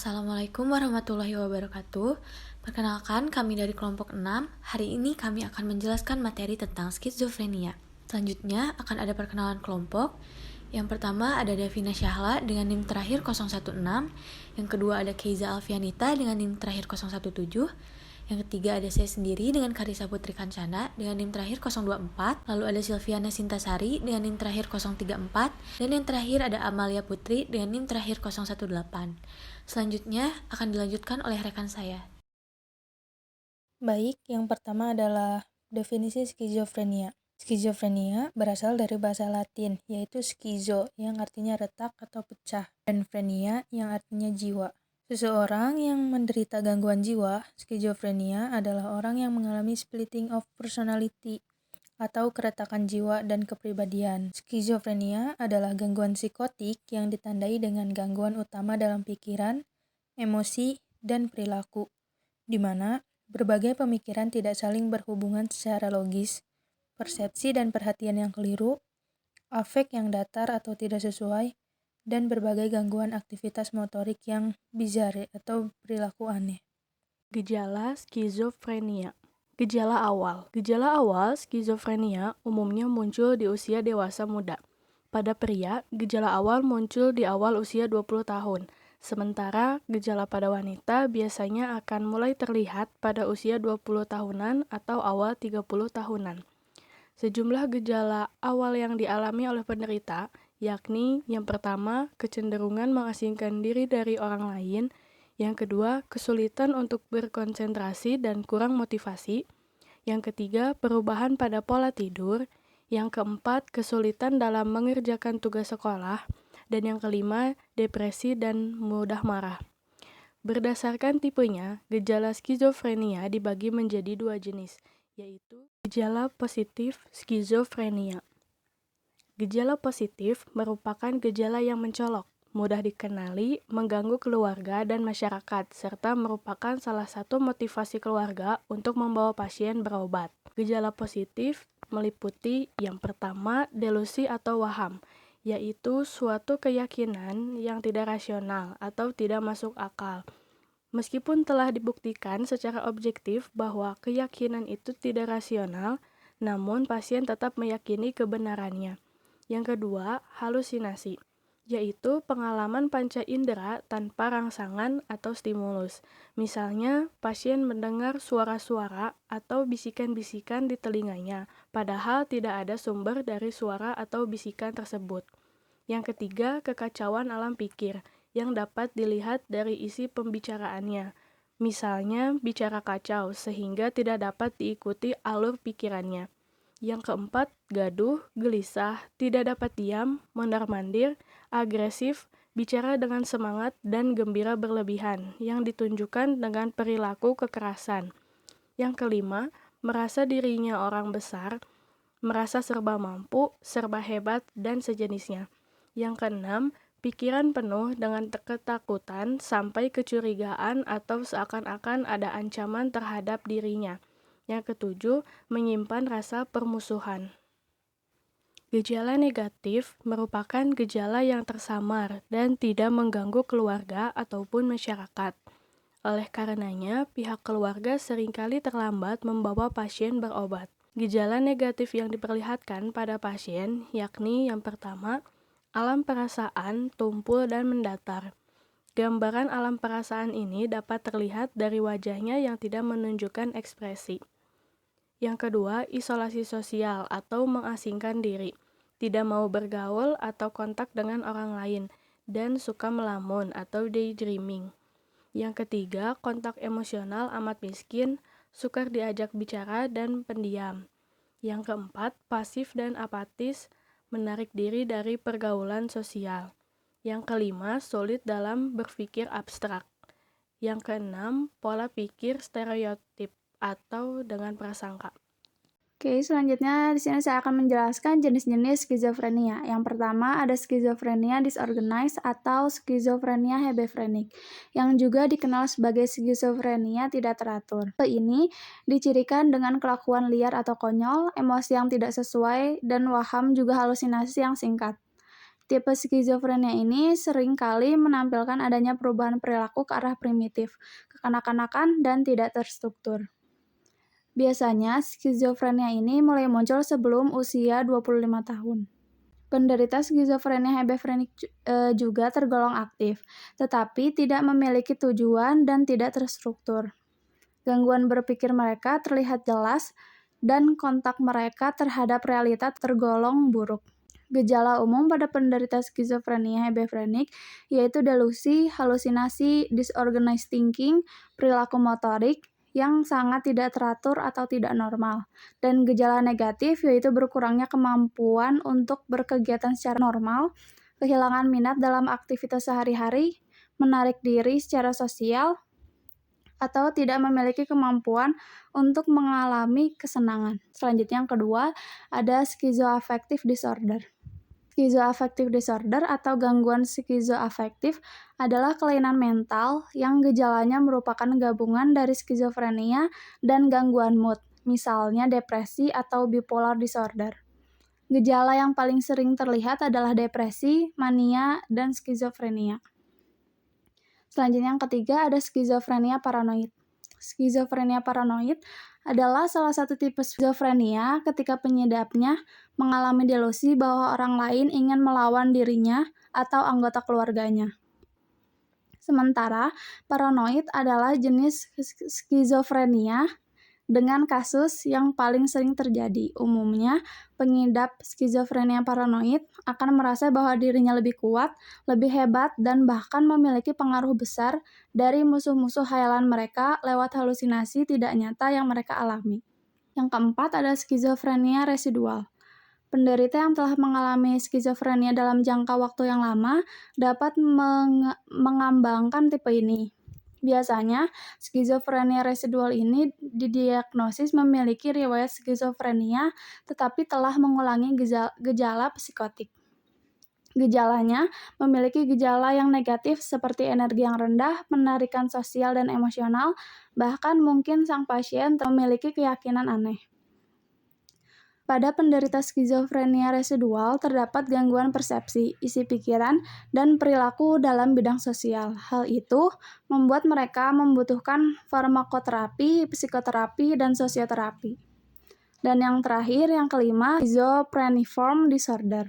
Assalamualaikum warahmatullahi wabarakatuh. Perkenalkan, kami dari kelompok 6. Hari ini kami akan menjelaskan materi tentang skizofrenia. Selanjutnya akan ada perkenalan kelompok. Yang pertama ada Davina Syahla dengan NIM terakhir 016. Yang kedua ada Keiza Alfianita dengan NIM terakhir 017. Yang ketiga ada saya sendiri dengan Karissa Putri Kancana dengan NIM terakhir 024. Lalu ada Silviana Sintasari dengan NIM terakhir 034. Dan yang terakhir ada Amalia Putri dengan NIM terakhir 018. Selanjutnya akan dilanjutkan oleh rekan saya. Baik, yang pertama adalah definisi skizofrenia. Skizofrenia berasal dari bahasa Latin, yaitu skizo, yang artinya retak atau pecah, dan frenia, yang artinya jiwa. Seseorang yang menderita gangguan jiwa, skizofrenia adalah orang yang mengalami splitting of personality, atau keretakan jiwa dan kepribadian. Skizofrenia adalah gangguan psikotik yang ditandai dengan gangguan utama dalam pikiran, emosi, dan perilaku, di mana berbagai pemikiran tidak saling berhubungan secara logis, persepsi dan perhatian yang keliru, afek yang datar atau tidak sesuai, dan berbagai gangguan aktivitas motorik yang bizarre atau perilaku aneh. Gejala skizofrenia. Gejala awal skizofrenia umumnya muncul di usia dewasa muda. Pada pria, gejala awal muncul di awal usia 20 tahun. Sementara gejala pada wanita biasanya akan mulai terlihat pada usia 20 tahunan atau awal 30 tahunan. Sejumlah gejala awal yang dialami oleh penderita, yakni yang pertama, kecenderungan mengasingkan diri dari orang lain, yang kedua, kesulitan untuk berkonsentrasi dan kurang motivasi, yang ketiga, perubahan pada pola tidur, yang keempat, kesulitan dalam mengerjakan tugas sekolah, dan yang kelima, depresi dan mudah marah. Berdasarkan tipenya, gejala skizofrenia dibagi menjadi dua jenis, yaitu gejala positif skizofrenia. Gejala positif merupakan gejala yang mencolok, mudah dikenali, mengganggu keluarga dan masyarakat, serta merupakan salah satu motivasi keluarga untuk membawa pasien berobat. Gejala positif meliputi yang pertama, delusi atau waham, yaitu suatu keyakinan yang tidak rasional atau tidak masuk akal. Meskipun telah dibuktikan secara objektif bahwa keyakinan itu tidak rasional, namun pasien tetap meyakini kebenarannya. Yang kedua, halusinasi, yaitu pengalaman panca indera tanpa rangsangan atau stimulus. Misalnya, pasien mendengar suara-suara atau bisikan-bisikan di telinganya, padahal tidak ada sumber dari suara atau bisikan tersebut. Yang ketiga, kekacauan alam pikir, yang dapat dilihat dari isi pembicaraannya. Misalnya, bicara kacau sehingga tidak dapat diikuti alur pikirannya. Yang keempat, gaduh, gelisah, tidak dapat diam, mondar-mandir, agresif, bicara dengan semangat dan gembira berlebihan, yang ditunjukkan dengan perilaku kekerasan. Yang kelima, merasa dirinya orang besar, merasa serba mampu, serba hebat, dan sejenisnya. Yang keenam, pikiran penuh dengan ketakutan sampai kecurigaan atau seakan-akan ada ancaman terhadap dirinya. Yang ketujuh, menyimpan rasa permusuhan. Gejala negatif merupakan gejala yang tersamar dan tidak mengganggu keluarga ataupun masyarakat. Oleh karenanya, pihak keluarga seringkali terlambat membawa pasien berobat. Gejala negatif yang diperlihatkan pada pasien yakni yang pertama, alam perasaan tumpul dan mendatar. Gambaran alam perasaan ini dapat terlihat dari wajahnya yang tidak menunjukkan ekspresi. Yang kedua, isolasi sosial atau mengasingkan diri, tidak mau bergaul atau kontak dengan orang lain, dan suka melamun atau daydreaming. Yang ketiga, kontak emosional amat miskin, sukar diajak bicara dan pendiam. Yang keempat, pasif dan apatis, menarik diri dari pergaulan sosial. Yang kelima, sulit dalam berpikir abstrak. Yang keenam, pola pikir stereotip atau dengan prasangka. Oke, selanjutnya di sini saya akan menjelaskan jenis-jenis skizofrenia. Yang pertama ada skizofrenia disorganized atau skizofrenia hebefrenik, yang juga dikenal sebagai skizofrenia tidak teratur. Ini dicirikan dengan kelakuan liar atau konyol, emosi yang tidak sesuai, dan waham juga halusinasi yang singkat. Tipe skizofrenia ini sering kali menampilkan adanya perubahan perilaku ke arah primitif, kekanak-kanakan, dan tidak terstruktur. Biasanya, skizofrenia ini mulai muncul sebelum usia 25 tahun. Penderita skizofrenia hebefrenik juga tergolong aktif, tetapi tidak memiliki tujuan dan tidak terstruktur. Gangguan berpikir mereka terlihat jelas, dan kontak mereka terhadap realita tergolong buruk. Gejala umum pada penderita skizofrenia hebefrenik yaitu delusi, halusinasi, disorganized thinking, perilaku motorik yang sangat tidak teratur atau tidak normal, dan gejala negatif yaitu berkurangnya kemampuan untuk berkegiatan secara normal, kehilangan minat dalam aktivitas sehari-hari, menarik diri secara sosial, atau tidak memiliki kemampuan untuk mengalami kesenangan. Selanjutnya yang kedua, ada schizoaffective disorder. Schizoaffective disorder atau gangguan skizoafektif adalah kelainan mental yang gejalanya merupakan gabungan dari skizofrenia dan gangguan mood, misalnya depresi atau bipolar disorder. Gejala yang paling sering terlihat adalah depresi, mania, dan skizofrenia. Selanjutnya yang ketiga ada skizofrenia paranoid. Skizofrenia paranoid adalah salah satu tipe skizofrenia ketika penyebabnya mengalami delusi bahwa orang lain ingin melawan dirinya atau anggota keluarganya. Sementara paranoid adalah jenis skizofrenia dengan kasus yang paling sering terjadi. Umumnya, pengidap skizofrenia paranoid akan merasa bahwa dirinya lebih kuat, lebih hebat, dan bahkan memiliki pengaruh besar dari musuh-musuh khayalan mereka lewat halusinasi tidak nyata yang mereka alami. Yang keempat ada skizofrenia residual. Penderita yang telah mengalami skizofrenia dalam jangka waktu yang lama dapat mengambangkan tipe ini. Biasanya, skizofrenia residual ini didiagnosis memiliki riwayat skizofrenia tetapi telah mengulangi gejala psikotik. Gejalanya memiliki gejala yang negatif seperti energi yang rendah, penarikan sosial dan emosional, bahkan mungkin sang pasien memiliki keyakinan aneh. Pada penderita skizofrenia residual terdapat gangguan persepsi, isi pikiran, dan perilaku dalam bidang sosial. Hal itu membuat mereka membutuhkan farmakoterapi, psikoterapi, dan sosioterapi. Dan yang terakhir, yang kelima, schizophreniform disorder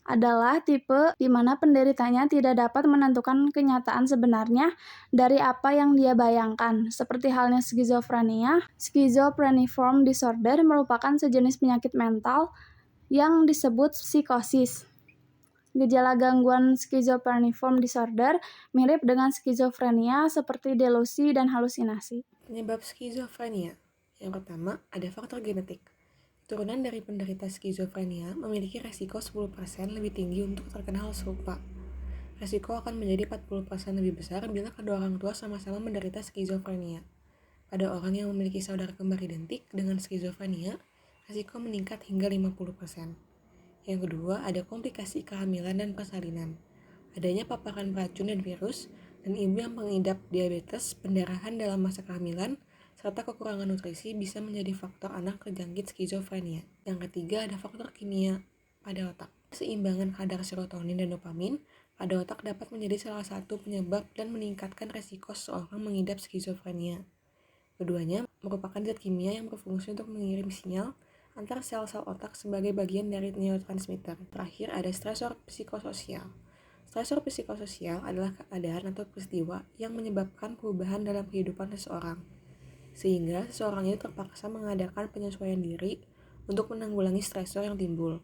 adalah tipe di mana penderitanya tidak dapat menentukan kenyataan sebenarnya dari apa yang dia bayangkan. Seperti halnya skizofrenia, schizophreniform disorder merupakan sejenis penyakit mental yang disebut psikosis. Gejala gangguan schizophreniform disorder mirip dengan skizofrenia seperti delusi dan halusinasi. Penyebab skizofrenia. Yang pertama, ada faktor genetik. Turunan dari penderita skizofrenia memiliki resiko 10% lebih tinggi untuk terkena hal serupa. Resiko akan menjadi 40% lebih besar bila kedua orang tua sama-sama menderita skizofrenia. Pada orang yang memiliki saudara kembar identik dengan skizofrenia, resiko meningkat hingga 50%. Yang kedua, ada komplikasi kehamilan dan persalinan. Adanya paparan racun dan virus, dan ibu yang mengidap diabetes, pendarahan dalam masa kehamilan, serta kekurangan nutrisi bisa menjadi faktor anak terjangkit skizofrenia. Yang ketiga ada faktor kimia pada otak. Keseimbangan kadar serotonin dan dopamin pada otak dapat menjadi salah satu penyebab dan meningkatkan resiko seseorang mengidap skizofrenia. Keduanya merupakan zat kimia yang berfungsi untuk mengirim sinyal antar sel-sel otak sebagai bagian dari neurotransmitter. Terakhir ada stresor psikososial. Stresor psikososial adalah keadaan atau peristiwa yang menyebabkan perubahan dalam kehidupan seseorang, sehingga seseorang itu terpaksa mengadakan penyesuaian diri untuk menanggulangi stresor yang timbul.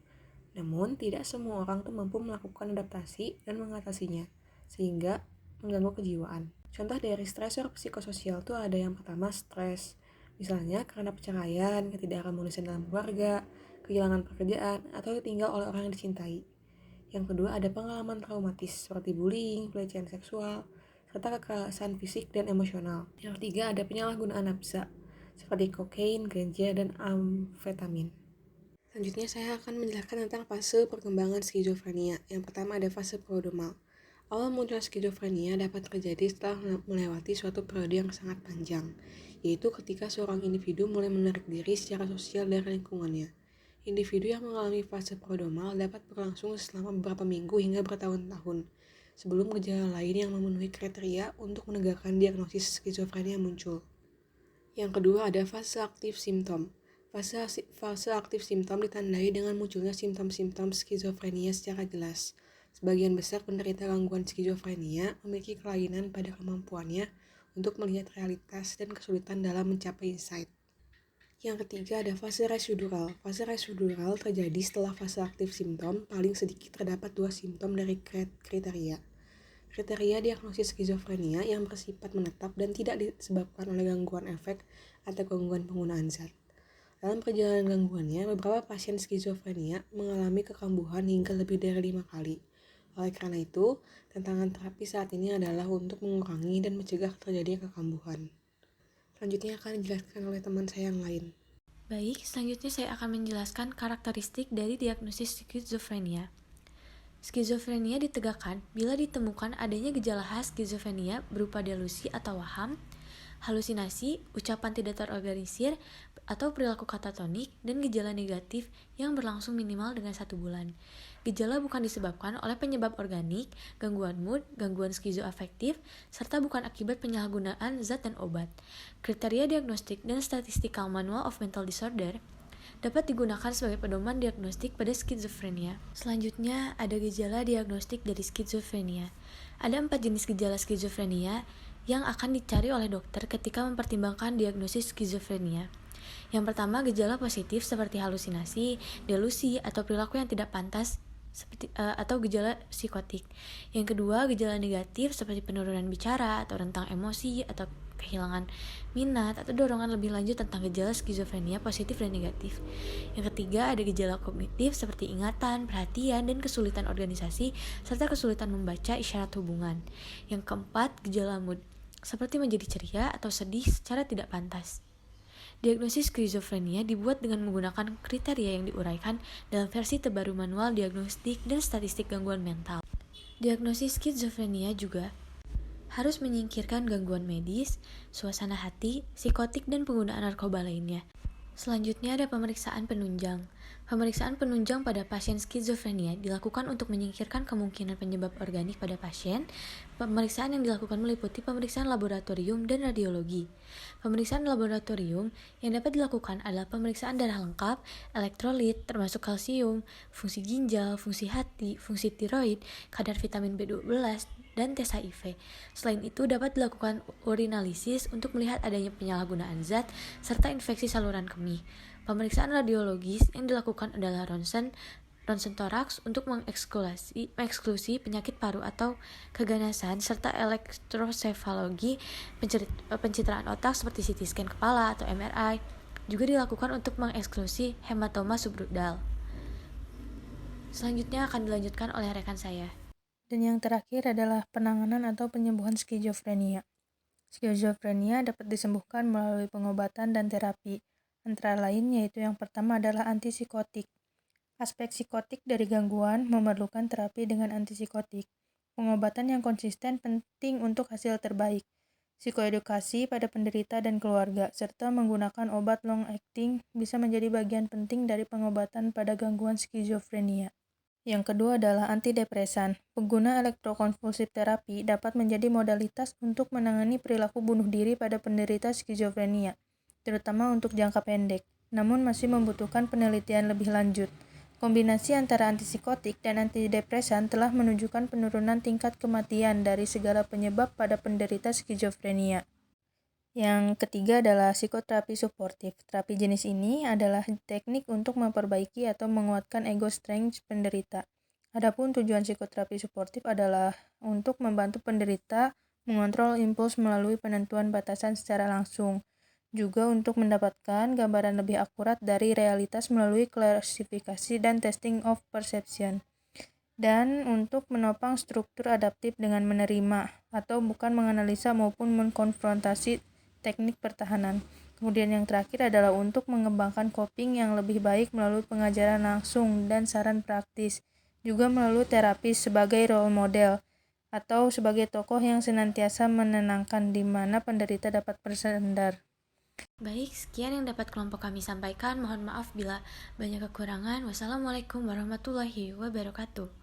Namun, tidak semua orang mampu melakukan adaptasi dan mengatasinya, sehingga mengganggu kejiwaan. Contoh dari stresor psikososial itu ada yang pertama stres, misalnya karena perceraian, ketidakharmonisan dalam keluarga, kehilangan pekerjaan, atau ditinggal oleh orang yang dicintai. Yang kedua ada pengalaman traumatis seperti bullying, pelecehan seksual, serta kekerasan fisik dan emosional. Yang ketiga ada penyalahgunaan nafsa seperti kokain, ganja, dan amfetamin. Selanjutnya saya akan menjelaskan tentang fase perkembangan skizofrenia. Yang pertama ada fase prodromal. Awal muncul skizofrenia dapat terjadi setelah melewati suatu periode yang sangat panjang, yaitu ketika seorang individu mulai menarik diri secara sosial dari lingkungannya. Individu yang mengalami fase prodromal dapat berlangsung selama beberapa minggu hingga bertahun-tahun, sebelum gejala lain yang memenuhi kriteria untuk menegakkan diagnosis skizofrenia muncul. Yang kedua ada fase aktif simptom. Fase aktif simptom ditandai dengan munculnya simptom-simptom skizofrenia secara jelas. Sebagian besar penderita gangguan skizofrenia memiliki kelainan pada kemampuannya untuk melihat realitas dan kesulitan dalam mencapai insight. Yang ketiga ada fase residual. Fase residual terjadi setelah fase aktif simptom, paling sedikit terdapat 2 simptom dari kriteria. Kriteria diagnosis skizofrenia yang bersifat menetap dan tidak disebabkan oleh gangguan efek atau gangguan penggunaan zat. Dalam perjalanan gangguannya, beberapa pasien skizofrenia mengalami kekambuhan hingga lebih dari 5 kali. Oleh karena itu, tantangan terapi saat ini adalah untuk mengurangi dan mencegah terjadinya kekambuhan. Selanjutnya akan dijelaskan oleh teman saya yang lain. Baik, selanjutnya saya akan menjelaskan karakteristik dari diagnosis skizofrenia. Skizofrenia ditegakkan bila ditemukan adanya gejala khas skizofrenia berupa delusi atau waham, halusinasi, ucapan tidak terorganisir, atau perilaku katatonik, dan gejala negatif yang berlangsung minimal dengan 1 bulan. Gejala bukan disebabkan oleh penyebab organik, gangguan mood, gangguan skizoafektif, serta bukan akibat penyalahgunaan zat dan obat. Kriteria diagnostik dan statistical manual of mental disorder dapat digunakan sebagai pedoman diagnostik pada skizofrenia. Selanjutnya, ada gejala diagnostik dari skizofrenia. Ada 4 jenis gejala skizofrenia yang akan dicari oleh dokter ketika mempertimbangkan diagnosis skizofrenia. Yang pertama, gejala positif seperti halusinasi, delusi, atau perilaku yang tidak pantas atau gejala psikotik. Yang kedua, gejala negatif seperti penurunan bicara atau rentang emosi atau kehilangan minat atau dorongan lebih lanjut tentang gejala skizofrenia positif dan negatif. Yang ketiga, ada gejala kognitif seperti ingatan, perhatian, dan kesulitan organisasi serta kesulitan membaca isyarat hubungan. Yang keempat, gejala mood seperti menjadi ceria atau sedih secara tidak pantas. Diagnosis skizofrenia dibuat dengan menggunakan kriteria yang diuraikan dalam versi terbaru Manual Diagnostik dan Statistik Gangguan Mental. Diagnosis skizofrenia juga harus menyingkirkan gangguan medis, suasana hati, psikotik, dan penggunaan narkoba lainnya. Selanjutnya ada pemeriksaan penunjang. Pemeriksaan penunjang pada pasien skizofrenia dilakukan untuk menyingkirkan kemungkinan penyebab organik pada pasien. Pemeriksaan yang dilakukan meliputi pemeriksaan laboratorium dan radiologi. Pemeriksaan laboratorium yang dapat dilakukan adalah pemeriksaan darah lengkap, elektrolit termasuk kalsium, fungsi ginjal, fungsi hati, fungsi tiroid, kadar vitamin B12, dan tes HIV. Selain itu dapat dilakukan urinalisis untuk melihat adanya penyalahgunaan zat serta infeksi saluran kemih. Pemeriksaan radiologis yang dilakukan adalah ronsen toraks untuk mengeksklusi penyakit paru atau keganasan serta elektrosefalogi pencitraan otak seperti CT scan kepala atau MRI juga dilakukan untuk mengeksklusi hematoma subdural. Selanjutnya akan dilanjutkan oleh rekan saya. Dan yang terakhir adalah penanganan atau penyembuhan skizofrenia. Skizofrenia dapat disembuhkan melalui pengobatan dan terapi, antara lain yaitu yang pertama adalah antipsikotik. Aspek psikotik dari gangguan memerlukan terapi dengan antipsikotik. Pengobatan yang konsisten penting untuk hasil terbaik. Psikoedukasi pada penderita dan keluarga, serta menggunakan obat long-acting bisa menjadi bagian penting dari pengobatan pada gangguan skizofrenia. Yang kedua adalah antidepresan. Pengguna elektrokonvulsif terapi dapat menjadi modalitas untuk menangani perilaku bunuh diri pada penderita skizofrenia, terutama untuk jangka pendek, namun masih membutuhkan penelitian lebih lanjut. Kombinasi antara antipsikotik dan antidepresan telah menunjukkan penurunan tingkat kematian dari segala penyebab pada penderita skizofrenia. Yang ketiga adalah psikoterapi suportif. Terapi jenis ini adalah teknik untuk memperbaiki atau menguatkan ego strength penderita. Adapun tujuan psikoterapi suportif adalah untuk membantu penderita mengontrol impuls melalui penentuan batasan secara langsung, juga untuk mendapatkan gambaran lebih akurat dari realitas melalui klasifikasi dan testing of perception, dan untuk menopang struktur adaptif dengan menerima atau bukan menganalisa maupun mengkonfrontasi teknik pertahanan. Kemudian yang terakhir adalah untuk mengembangkan coping yang lebih baik melalui pengajaran langsung dan saran praktis, juga melalui terapi sebagai role model atau sebagai tokoh yang senantiasa menenangkan di mana penderita dapat bersandar. Baik, sekian yang dapat kelompok kami sampaikan. Mohon maaf bila banyak kekurangan. Wassalamualaikum warahmatullahi wabarakatuh.